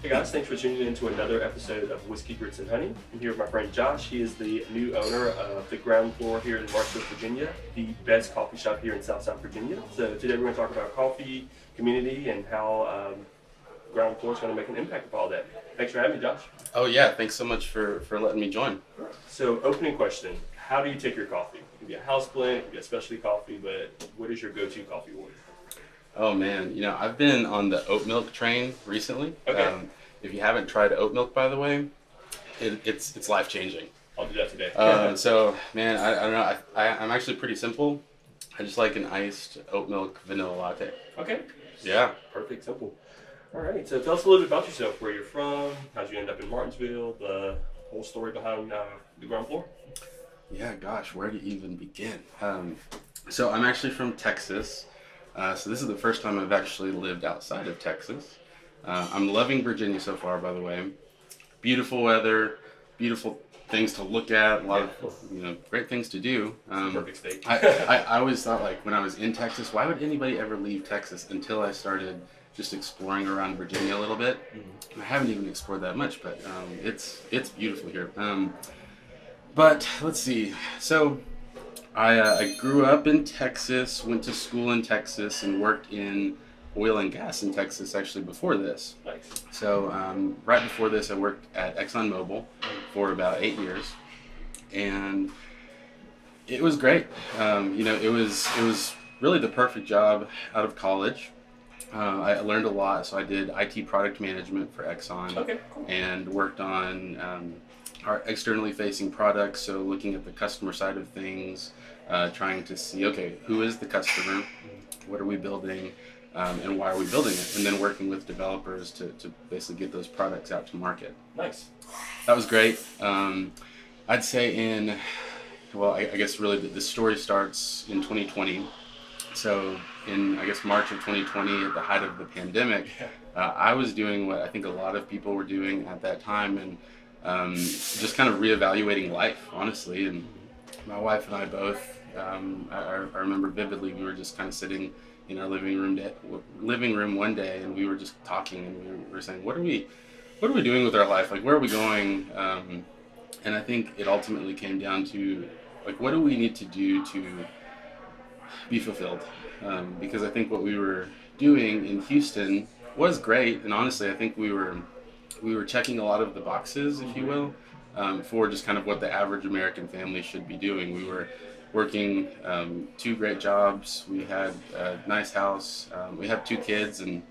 Hey guys, thanks for tuning in to another episode of Whiskey, Grits, and Honey. I'm here with my friend Josh. He is the new owner of the Ground Floor here in Martinsville, Virginia, the best coffee shop here in South Virginia. So today we're going to talk about coffee, community, and how Ground Floor is going to make an impact of all that. Thanks for having me, Josh. Oh yeah, thanks so much for letting me join. So opening question, how do you take your coffee? It can be a house blend, it can be a specialty coffee, but what is your go-to coffee order? Oh man, I've been on the oat milk train recently. Okay. If you haven't tried oat milk, by the way, it's life changing. I'll do that today. So man, I don't know. I'm actually pretty simple. I just like an iced oat milk vanilla latte. Okay. Yeah. Perfect, simple. All right, so tell us a little bit about yourself, where you're from, how'd you end up in Martinsville, the whole story behind the Ground Floor. Yeah, gosh, where to even begin? So I'm actually from Texas. So this is the first time I've actually lived outside of Texas. I'm loving Virginia so far, by the way. Beautiful weather, beautiful things to look at, a lot of great things to do. Perfect state. I always thought, like, when I was in Texas, why would anybody ever leave Texas, until I started just exploring around Virginia a little bit. I haven't even explored that much, but it's beautiful here. But let's see. So I grew up in Texas, went to school in Texas, and worked in oil and gas in Texas actually before this. Nice. So right before this, I worked at ExxonMobil for about 8 years, and it was great. It was really the perfect job out of college. I learned a lot, so I did IT product management for Exxon. Okay, cool. And worked on our externally facing products, so looking at the customer side of things, trying to see, okay, who is the customer, what are we building, and why are we building it, and then working with developers to basically get those products out to market. Nice. That was great. I'd say I guess really the story starts in 2020. So in, I guess, March of 2020, at the height of the pandemic, I was doing what I think a lot of people were doing at that time, and just kind of reevaluating life, honestly. And my wife and I both, I remember vividly, we were just kind of sitting in our living room one day, and we were just talking, and we were saying, what are we doing with our life? Like, where are we going? And I think it ultimately came down to, like, what do we need to do to be fulfilled? Because I think what we were doing in Houston was great, and honestly, I think we were checking a lot of the boxes, if you will, for just kind of what the average American family should be doing. We were working 2 great jobs. We had a nice house. We have 2 kids, and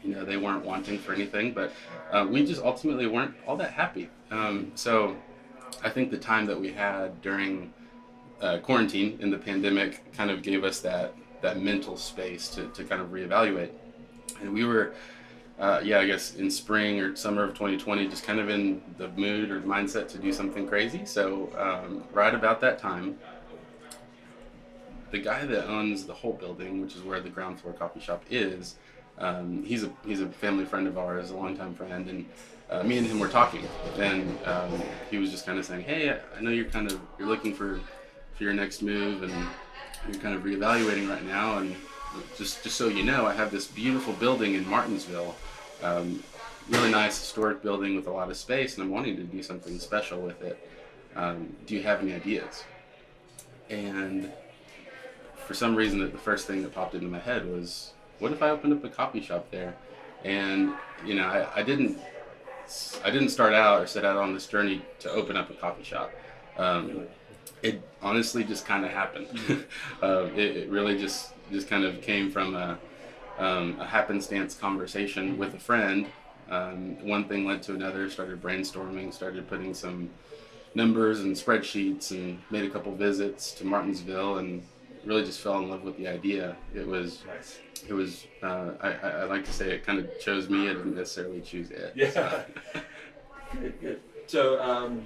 they weren't wanting for anything, but we just ultimately weren't all that happy. So I think the time that we had during quarantine in the pandemic kind of gave us that mental space to kind of reevaluate. And we were, I guess in spring or summer of 2020, just kind of in the mood or mindset to do something crazy. So right about that time, the guy that owns the whole building, which is where the Ground Floor coffee shop is, he's a family friend of ours, a longtime friend, and me and him were talking, and he was just kind of saying, hey, I know you're looking for your next move, and you're kind of reevaluating right now, and just so you know, I have this beautiful building in Martinsville, really nice historic building with a lot of space, and I'm wanting to do something special with it. Do you have any ideas? And for some reason, the first thing that popped into my head was, what if I opened up a coffee shop there? And I didn't start out or set out on this journey to open up a coffee shop. It honestly just kind of happened. It really just kind of came from a happenstance conversation with a friend. One thing led to another, started brainstorming, started putting some numbers and spreadsheets, and made a couple visits to Martinsville, and really just fell in love with the idea. It was Nice. I like to say it kind of chose me. I didn't necessarily choose it. Yeah. So. Good. So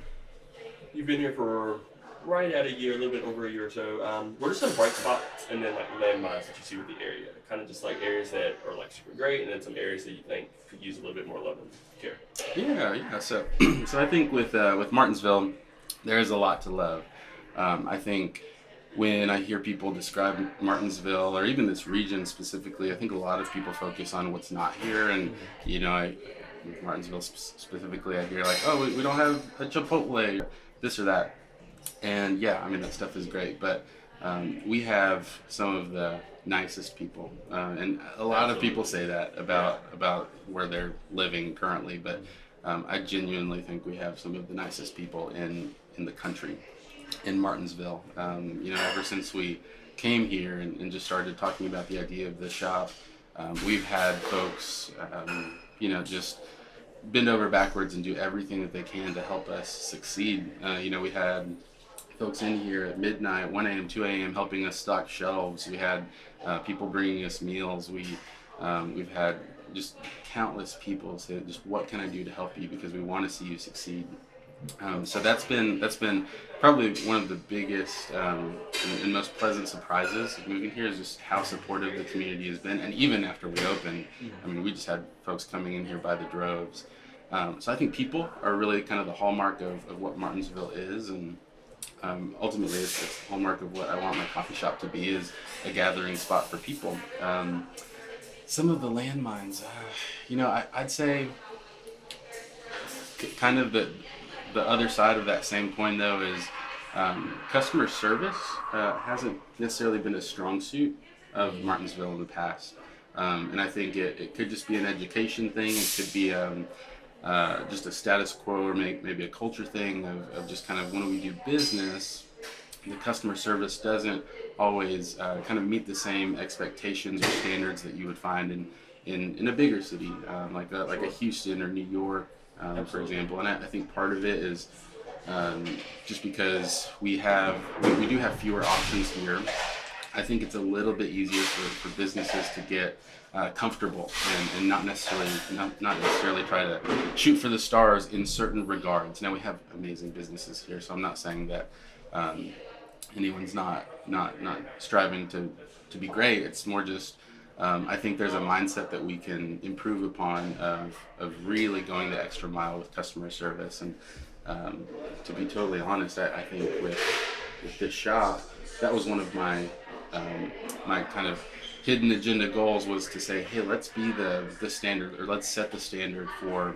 you've been here for right at a year, a little bit over a year or so. What are some bright spots and then like landmines that you see with the area? Kind of just like areas that are like super great, and then some areas that you think could use a little bit more love and care. Yeah. So I think with Martinsville, there's a lot to love. I think when I hear people describe Martinsville, or even this region specifically, I think a lot of people focus on what's not here, and Martinsville specifically, I hear like, oh, we don't have a Chipotle, this or that. And yeah, I mean, that stuff is great, but we have some of the nicest people, and a lot of people say that about where they're living currently, but I genuinely think we have some of the nicest people in the country, in Martinsville. Ever since we came here and just started talking about the idea of the shop, we've had folks, just bend over backwards and do everything that they can to help us succeed. We had folks in here at midnight, 1 a.m., 2 a.m. helping us stock shelves. We had people bringing us meals. We've had just countless people say, just what can I do to help you, because we want to see you succeed. So that's been probably one of the biggest and most pleasant surprises of moving here, is just how supportive the community has been. And even after we opened, I mean, we just had folks coming in here by the droves. So I think people are really kind of the hallmark of what Martinsville is, and ultimately it's the hallmark of what I want my coffee shop to be, is a gathering spot for people. Some of the landmines, I'd say kind of the other side of that same coin, though, is customer service hasn't necessarily been a strong suit of Martinsville in the past. And I think it could just be an education thing. It could be just a status quo, or maybe a culture thing of just kind of when we do business, the customer service doesn't always kind of meet the same expectations or standards that you would find in a bigger city, like a Houston or New York, for example. And I think part of it is just because we do have fewer options here. I think it's a little bit easier for businesses to get comfortable and not necessarily try to shoot for the stars in certain regards. Now, we have amazing businesses here, so I'm not saying that anyone's not striving to be great. It's more just I think there's a mindset that we can improve upon of really going the extra mile with customer service. And to be totally honest, I think with this shop, that was one of my kind of hidden agenda goals, was to say, hey, let's be the standard, or let's set the standard for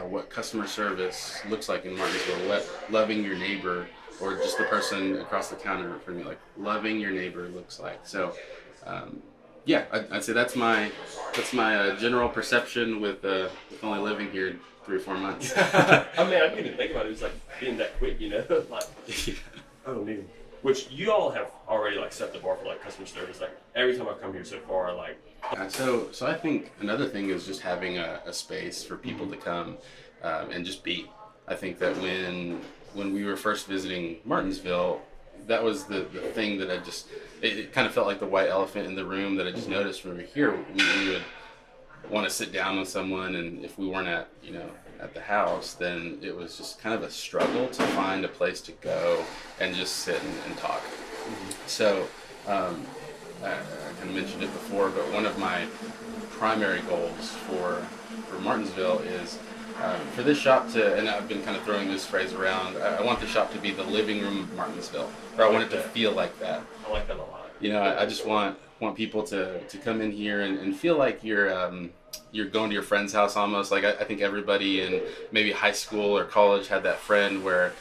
what customer service looks like in Martinsville. Loving your neighbor, or just the person across the counter from me, like loving your neighbor looks like. So yeah, I'd say that's my general perception with only living here 3 or 4 months. I mean, I didn't even think about it. It was like being that quick, like, Yeah. oh, man. Which you all have already like set the bar for like customer service. Like every time I've come here so far, like. So I think another thing is just having a space for people to come and just be. I think that when we were first visiting Martinsville, that was the thing that it kind of felt like the white elephant in the room that I just noticed when we were here. We would want to sit down with someone, and if we weren't at the house, then it was just kind of a struggle to find a place to go and just sit and talk. So I kind of mentioned it before, but one of my primary goals for Martinsville is for this shop to, and I've been kind of throwing this phrase around, I want the shop to be the living room of Martinsville, or I want it to feel like that. I like that a lot. I just want people to come in here and feel like you're going to your friend's house almost. Like I think everybody in maybe high school or college had that friend where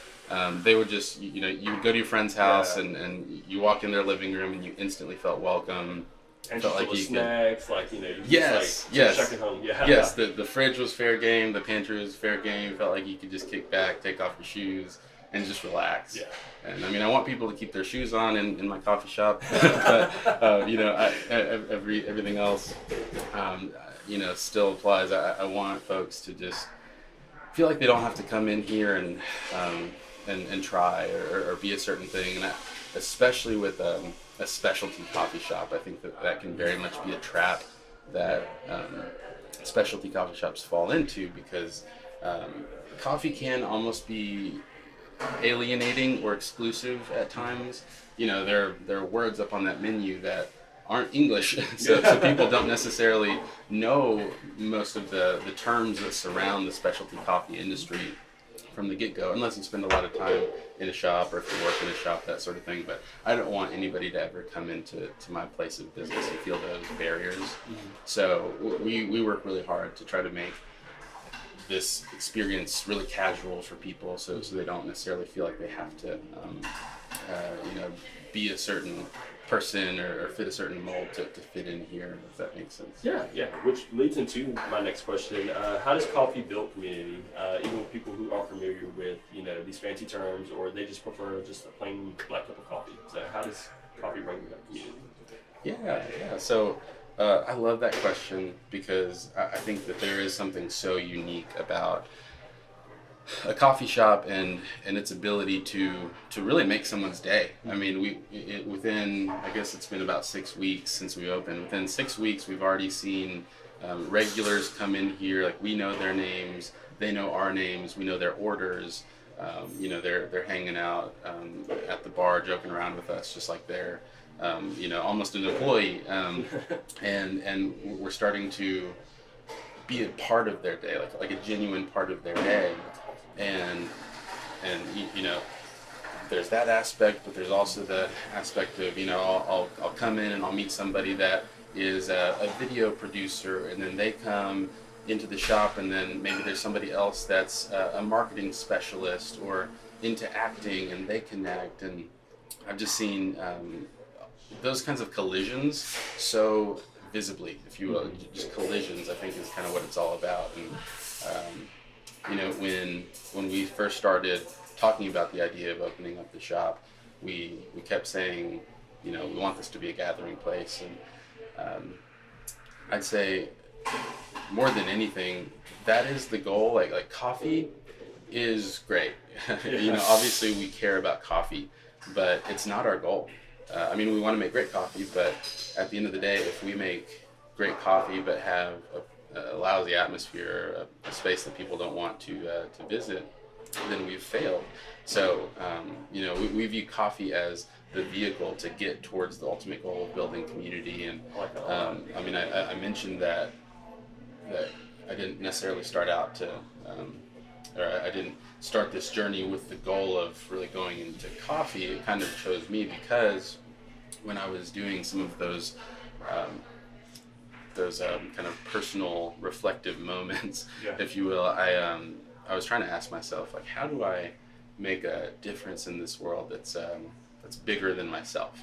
they would just, you would go to your friend's house, and you walk in their living room and you instantly felt welcome. And felt like you snacks, you yes. check it home. Yeah. Yes, the fridge was fair game, the pantry was fair game. Felt like you could just kick back, take off your shoes, and just relax. Yeah. And I mean, I want people to keep their shoes on in my coffee shop, but everything else, still applies. I want folks to just feel like they don't have to come in here and try or be a certain thing, and especially with a specialty coffee shop, I think that can very much be a trap that specialty coffee shops fall into, because coffee can almost be alienating or exclusive at times. There are words up on that menu that aren't English, so people don't necessarily know most of the terms that surround the specialty coffee industry from the get-go, unless you spend a lot of time in a shop, or if you work in a shop, that sort of thing. But I don't want anybody to ever come into my place of business and feel those barriers. So we work really hard to try to make this experience really casual for people, so they don't necessarily feel like they have to, be a certain person or fit a certain mold to fit in here, if that makes sense. Yeah, yeah. Which leads into my next question. How does coffee build community? Even with people who aren't familiar with, these fancy terms, or they just prefer just a plain black cup of coffee. So how does coffee bring that community? Yeah. So I love that question because I think that there is something so unique about a coffee shop and its ability to really make someone's day. I mean, within, I guess it's been about 6 weeks since we opened. Within 6 weeks, we've already seen regulars come in here. Like, we know their names, they know our names, we know their orders. They're hanging out at the bar, joking around with us, just like they're almost an employee. And we're starting to be a part of their day, like a genuine part of their day. And there's that aspect, but there's also the aspect of, I'll come in and I'll meet somebody that is a video producer, and then they come into the shop, and then maybe there's somebody else that's a marketing specialist or into acting, and they connect. And I've just seen those kinds of collisions so visibly, if you will. Just collisions, I think, is kind of what it's all about. And when we first started talking about the idea of opening up the shop, we kept saying, we want this to be a gathering place. And I'd say more than anything, that is the goal. Like coffee is great. Obviously we care about coffee, but it's not our goal. We want to make great coffee, but at the end of the day, if we make great coffee but have a lousy atmosphere, a space that people don't want to visit, then we've failed. So, we view coffee as the vehicle to get towards the ultimate goal of building community. And I mentioned that I didn't necessarily start out to, or I didn't start this journey with the goal of really going into coffee. It kind of chose me because when I was doing some of those kind of personal reflective moments, if you will, I was trying to ask myself, like, how do I make a difference in this world that's bigger than myself?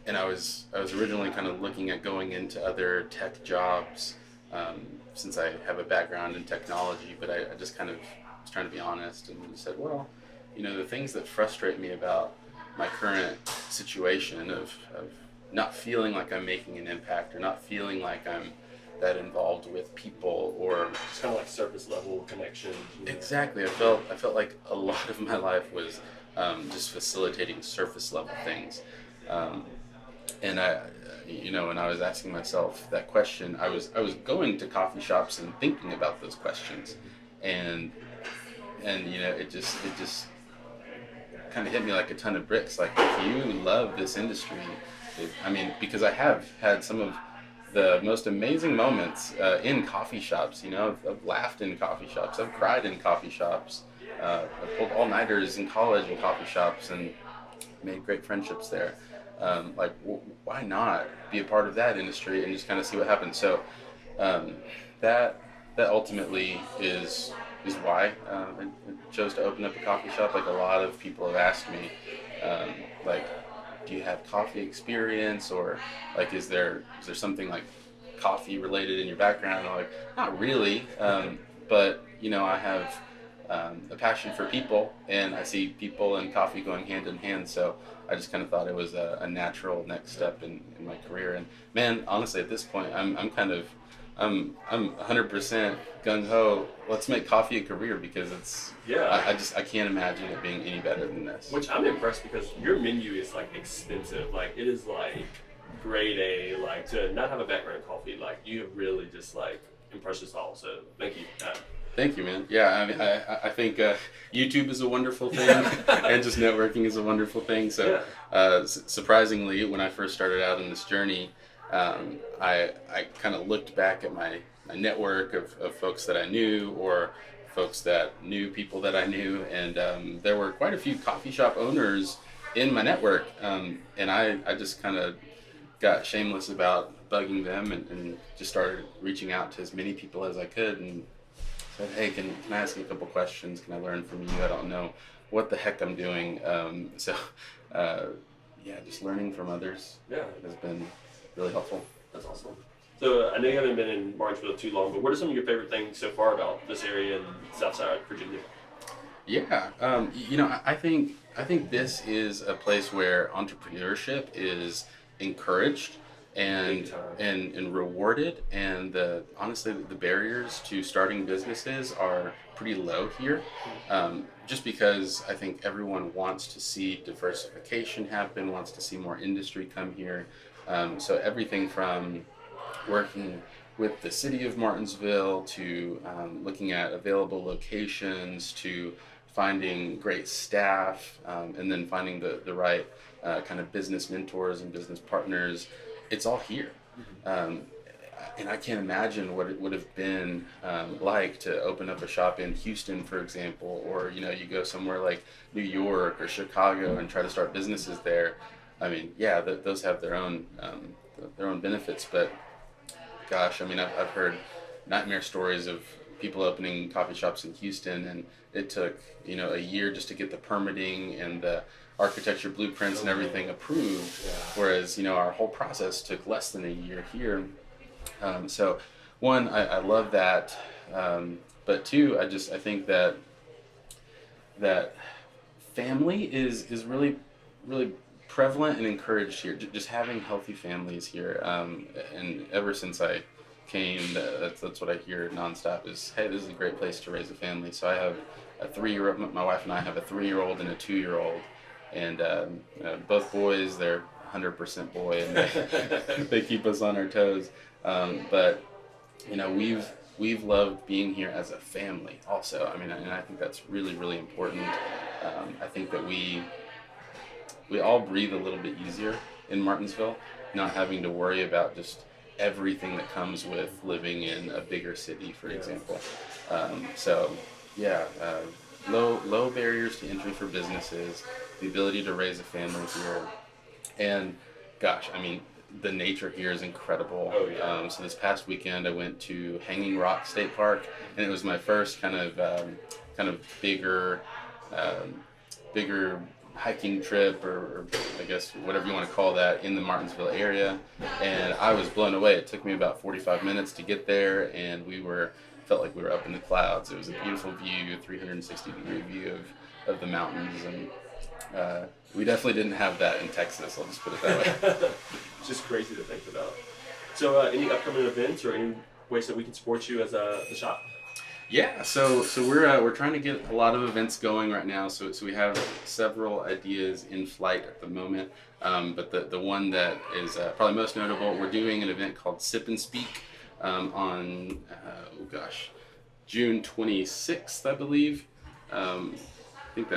And I was originally kind of looking at going into other tech jobs, since I have a background in technology, but I just kind of was trying to be honest and said, well, the things that frustrate me about my current situation of not feeling like I'm making an impact, or not feeling like I'm that involved with people, or it's kind of like surface level connection. Exactly. I felt like a lot of my life was just facilitating surface level things. And when I was asking myself that question, I was going to coffee shops and thinking about those questions, and it just kind of hit me like a ton of bricks. Like, if you love this industry, because I have had some of the most amazing moments in coffee shops. I've laughed in coffee shops, I've cried in coffee shops, I've pulled all-nighters in college in coffee shops and made great friendships there. Why not be a part of that industry and just kind of see what happens? So that ultimately is why I chose to open up a coffee shop. Like, a lot of people have asked me, do you have coffee experience, or like is there something like coffee related in your background? I'm like, not really, but I have a passion for people, and I see people and coffee going hand in hand. So I just kind of thought it was a natural next step in my career. And man, honestly, at this point, I'm 100% gung ho. Let's make coffee a career, because it's I can't imagine it being any better than this. Which I'm impressed, because your menu is like extensive. Like, it is like grade A. Like, to not have a background in coffee, like, you have really just like impressed us all. So thank you. Thank you, man. Yeah, I think YouTube is a wonderful thing, and just networking is a wonderful thing. So surprisingly, when I first started out in this journey, I kind of looked back at my network of folks that I knew, or folks that knew people that I knew, and there were quite a few coffee shop owners in my network, and I just kind of got shameless about bugging them and just started reaching out to as many people as I could and said, hey, can I ask you a couple questions? Can I learn from you? I don't know what the heck I'm doing. Yeah, just learning from others has been really helpful. That's awesome. So I know you haven't been in Martinsville too long, but what are some of your favorite things so far about this area in Southside Virginia? Yeah, I think this is a place where entrepreneurship is encouraged Big and time. and rewarded, and honestly, the barriers to starting businesses are pretty low here. Just because I think everyone wants to see diversification happen, wants to see more industry come here. So everything from working with the city of Martinsville to looking at available locations to finding great staff, and then finding the right kind of business mentors and business partners. It's all here. And I can't imagine what it would have been like to open up a shop in Houston, for example, or you go somewhere like New York or Chicago and try to start businesses there. I mean, yeah, those have their own benefits, but gosh, I mean, I've heard nightmare stories of people opening coffee shops in Houston, and it took a year just to get the permitting and the architecture blueprints and everything approved, whereas our whole process took less than a year here. So one, I love that, but two, I think that family is really prevalent and encouraged here. Just having healthy families here, and ever since I came, that's what I hear nonstop is, hey, this is a great place to raise a family. So I have a 3-year-old. My wife and I have a 3-year-old and a 2-year-old, and both boys. They're 100% boy, and they keep us on our toes. But we've loved being here as a family also. I mean, and I think that's really, really important. I think that we all breathe a little bit easier in Martinsville, not having to worry about just everything that comes with living in a bigger city, for example. Low barriers to entry for businesses, the ability to raise a family here, and gosh, I mean, the nature here is incredible. Oh, yeah. So this past weekend I went to Hanging Rock State Park, and it was my first kind of bigger hiking trip, or I guess whatever you want to call that, in the Martinsville area, and I was blown away. It took me about 45 minutes to get there, and felt like we were up in the clouds. It was a beautiful view, a 360-degree view of the mountains, and we definitely didn't have that in Texas. I'll just put it that way. It's just crazy to think about. So any upcoming events or any ways that we can support you as the shop? Yeah, so we're trying to get a lot of events going right now. So we have several ideas in flight at the moment. But the one that is probably most notable, we're doing an event called Sip and Speak on June 26th, I believe. I think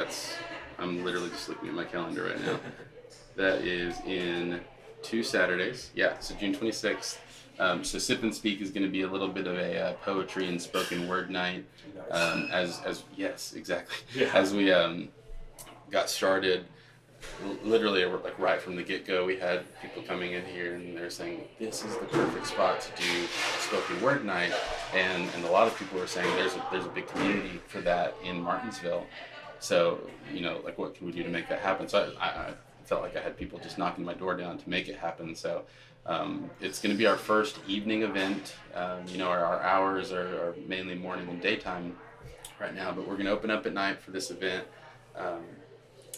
I'm literally just looking at my calendar right now. That is in 2 Saturdays. Yeah, so June 26th. So Sip and Speak is going to be a little bit of a poetry and spoken word night. Nice. Yes, exactly. Yeah. As we got started, literally like right from the get-go, we had people coming in here and they're saying, this is the perfect spot to do spoken word night, and a lot of people were saying there's a big community for that in Martinsville. So like, what can we do to make that happen? So I felt like I had people just knocking my door down to make it happen. So it's going to be our first evening event. Our hours are mainly morning and daytime right now, but we're going to open up at night for this event.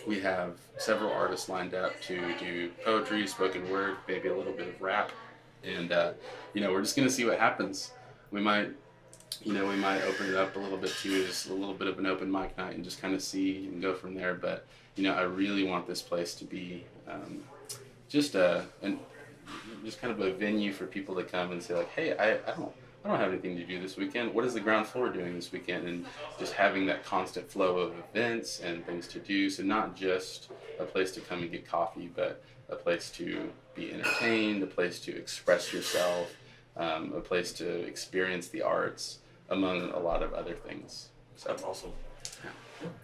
We have several artists lined up to do poetry, spoken word, maybe a little bit of rap, and we're just going to see what happens. We might open it up a little bit too, just a little bit of an open mic night, and just kind of see and go from there. But I really want this place to be just kind of a venue for people to come and say, like, hey, I don't have anything to do this weekend. What is the ground floor doing this weekend? And just having that constant flow of events and things to do. So not just a place to come and get coffee, but a place to be entertained, a place to express yourself, a place to experience the arts, among a lot of other things. So That's awesome.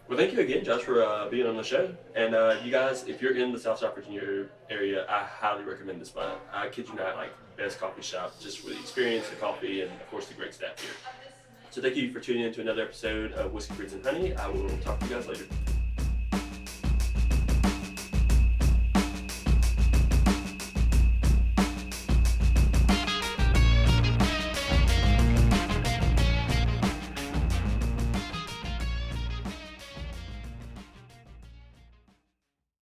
Well, thank you again, Josh, for being on the show. And you guys, if you're in the South Side Virginia area, I highly recommend this spot. I kid you not, like best coffee shop, just for the experience, the coffee, and of course the great staff here. So thank you for tuning in to another episode of Whiskey Grits and Honey. I will talk to you guys later.